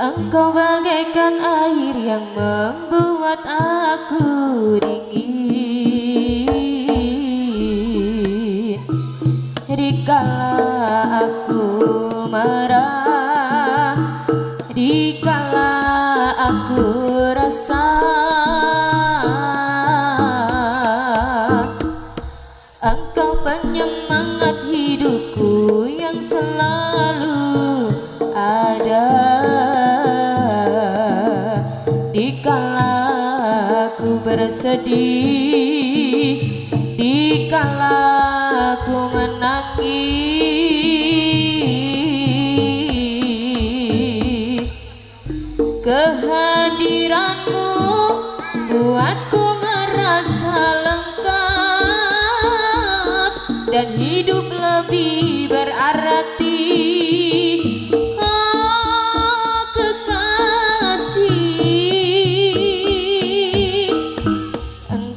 Engkau bagaikan air yang membuat aku dingin. Dikala aku marah, dikala aku resah, Engkau penyemangat hidupku yang selalu ada. Dikala aku bersedih, dikala aku menangis, kehadiranmu buatku merasa lengkap dan hidup lebih berarti.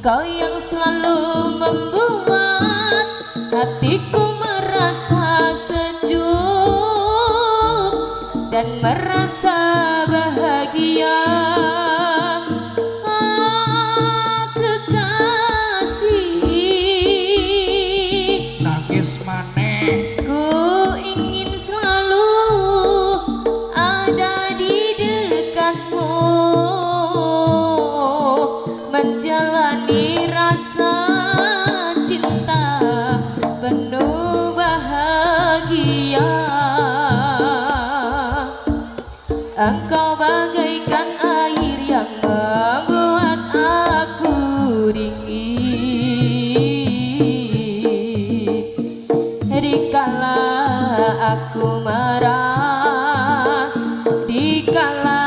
Engkau yang selalu membuat hatiku merasa sejuk dan merasa bahagia. Kekasih, nangis maneh, ku ingin selalu ada di dekatmu, menjalani rasa cinta penuh bahagia. Engkau bagaikan air yang membuat aku dingin. Dikala aku marah, dikala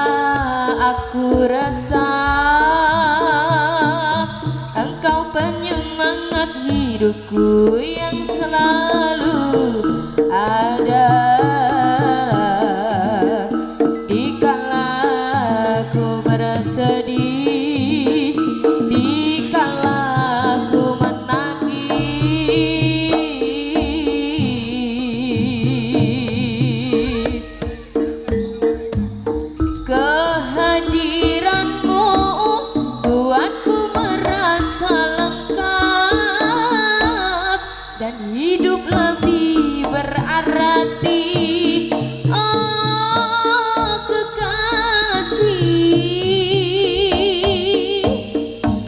aku resah, Engkau penyemangat hidupku yang selalu ada. Dikala aku bersedih, dikala aku menangis, kehadiranmu buatku merasa lengkap dan hidup lebih berarti. Oh kekasih,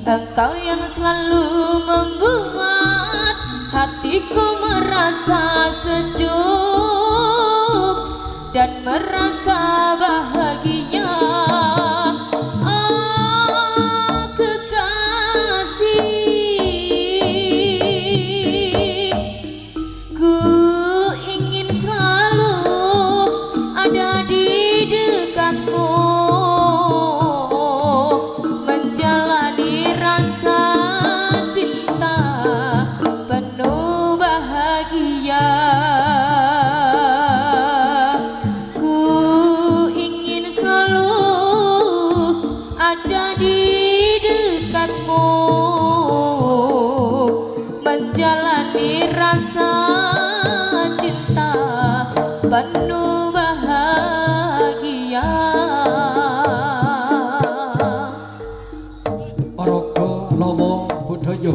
Engkau yang selalu membuat hatiku merasa sejuk dan merasa bahagia. Oh kekasih, ku ingin selalu ada di dekatmu, menjalani rasa cinta penuh bahagia. Ku ingin selalu ada di dekatmu, menjalani rasa cinta penuh bahagia. Araga Lawa Budaya.